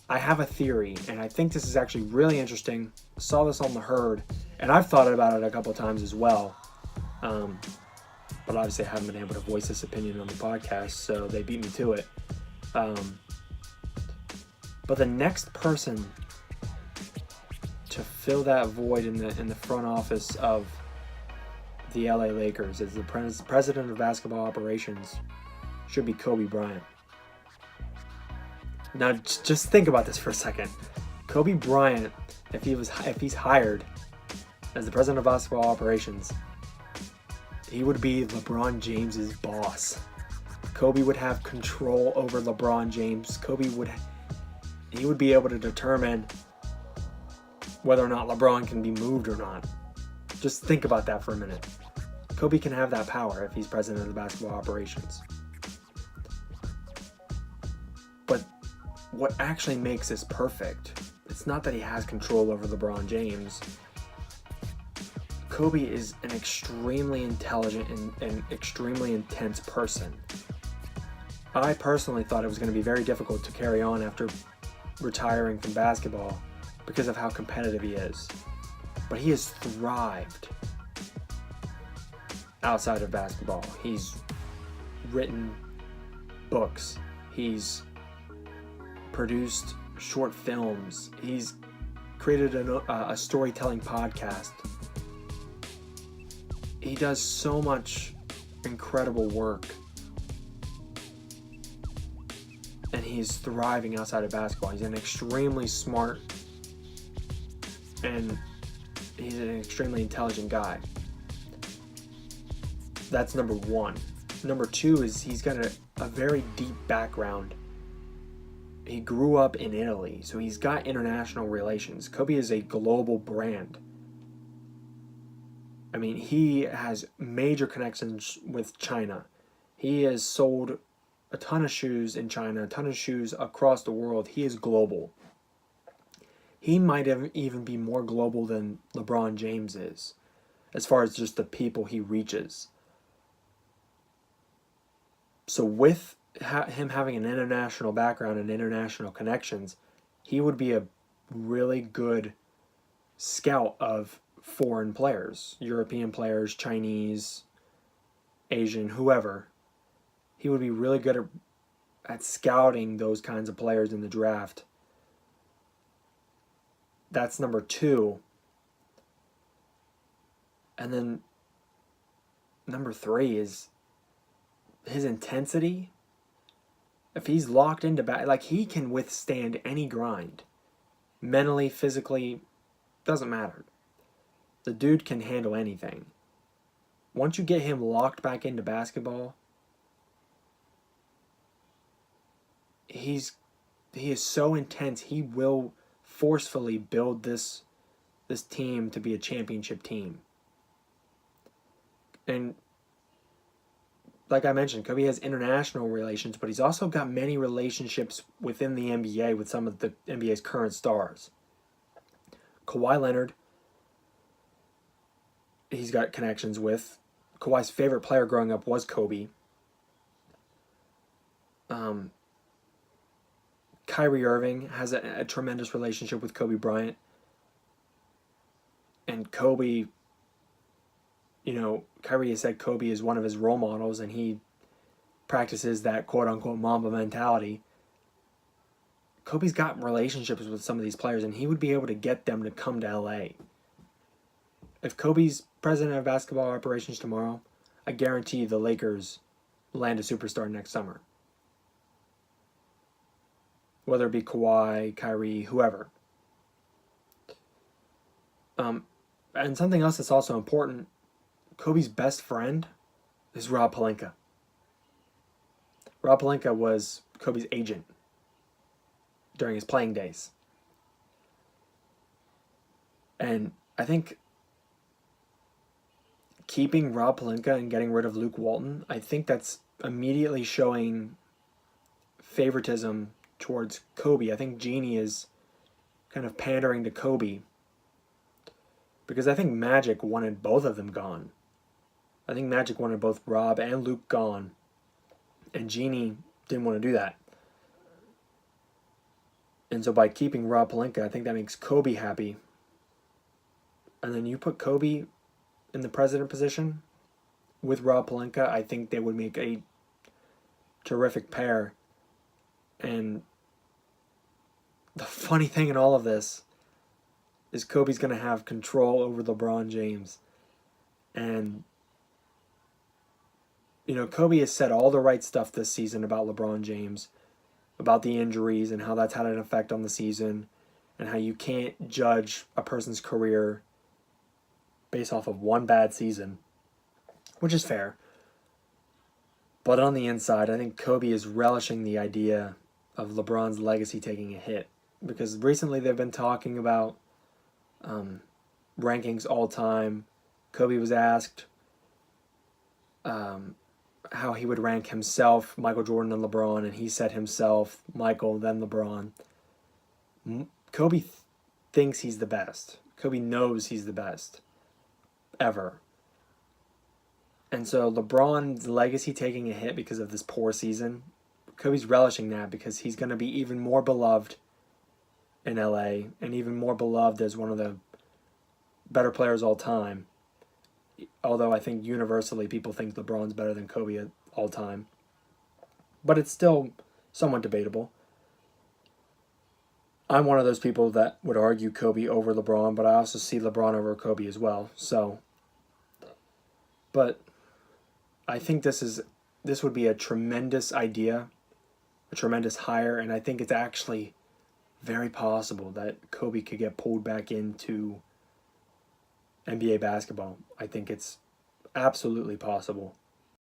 I have a theory, and I think this is actually really interesting. I saw this on The Herd, and I've thought about it a couple of times as well. But obviously I haven't been able to voice this opinion on the podcast, so they beat me to it. But the next person to fill that void in the front office of the LA Lakers as the president of basketball operations should be Kobe Bryant. Now, just think about this for a second. Kobe Bryant, if he's hired as the president of basketball operations, he would be LeBron James's boss. Kobe would have control over LeBron James. He would be able to determine whether or not LeBron can be moved or not. Just think about that for a minute. Kobe can have that power if he's president of the basketball operations. But what actually makes this perfect, it's not that he has control over LeBron James. Kobe is an extremely intelligent and extremely intense person. I personally thought it was going to be very difficult to carry on after retiring from basketball because of how competitive he is. But he has thrived outside of basketball. He's written books. He's produced short films. He's created a storytelling podcast. He does so much incredible work. And he's thriving outside of basketball. He's an extremely smart and he's an extremely intelligent guy. That's number one. Number two is he's got a very deep background. He grew up in Italy, so he's got international relations. Kobe is a global brand. I mean, he has major connections with China. He has sold a ton of shoes in China, a ton of shoes across the world. He is global. He might even be more global than LeBron James is, as far as just the people he reaches. So with him having an international background and international connections, he would be a really good scout of foreign players, European players, Chinese, Asian, whoever. He would be really good at scouting those kinds of players in the draft. That's number two. And then number three is his intensity. If he's locked into like he can withstand any grind. Mentally, physically, doesn't matter. The dude can handle anything. Once you get him locked back into basketball, he is so intense. He will forcefully build this team to be a championship team. And like I mentioned, Kobe has international relations, but he's also got many relationships within the NBA with some of the NBA's current stars. Kawhi Leonard, he's got connections with. Kawhi's favorite player growing up was Kobe. Kyrie Irving has a tremendous relationship with Kobe Bryant. And Kobe, Kyrie has said Kobe is one of his role models and he practices that quote-unquote Mamba mentality. Kobe's got relationships with some of these players and he would be able to get them to come to LA. If Kobe's president of basketball operations tomorrow, I guarantee the Lakers land a superstar next summer. Whether it be Kawhi, Kyrie, whoever. And something else that's also important, Kobe's best friend is Rob Pelinka. Rob Pelinka was Kobe's agent during his playing days. And I think keeping Rob Pelinka and getting rid of Luke Walton, I think that's immediately showing favoritism towards Kobe. I think Jeannie is kind of pandering to Kobe because I think Magic wanted both of them gone. I think Magic wanted both Rob and Luke gone, and Jeannie didn't want to do that. And so by keeping Rob Pelinka, I think that makes Kobe happy. And then you put Kobe in the president position with Rob Pelinka, I think they would make a terrific pair. And the funny thing in all of this is Kobe's going to have control over LeBron James. And, Kobe has said all the right stuff this season about LeBron James, about the injuries and how that's had an effect on the season, and how you can't judge a person's career based off of one bad season, which is fair. But on the inside, I think Kobe is relishing the idea of LeBron's legacy taking a hit, because recently they've been talking about rankings all time. Kobe was asked how he would rank himself, Michael Jordan, and LeBron, and he said himself, Michael, then LeBron. Kobe thinks he's the best. Kobe knows he's the best ever. And so LeBron's legacy taking a hit because of this poor season, Kobe's relishing that because he's going to be even more beloved in LA and even more beloved as one of the better players all time. Although I think universally people think LeBron's better than Kobe at all time. But it's still somewhat debatable. I'm one of those people that would argue Kobe over LeBron, but I also see LeBron over Kobe as well. But I think this would be a tremendous idea, a tremendous hire, and I think it's actually very possible that Kobe could get pulled back into NBA basketball. I think it's absolutely possible.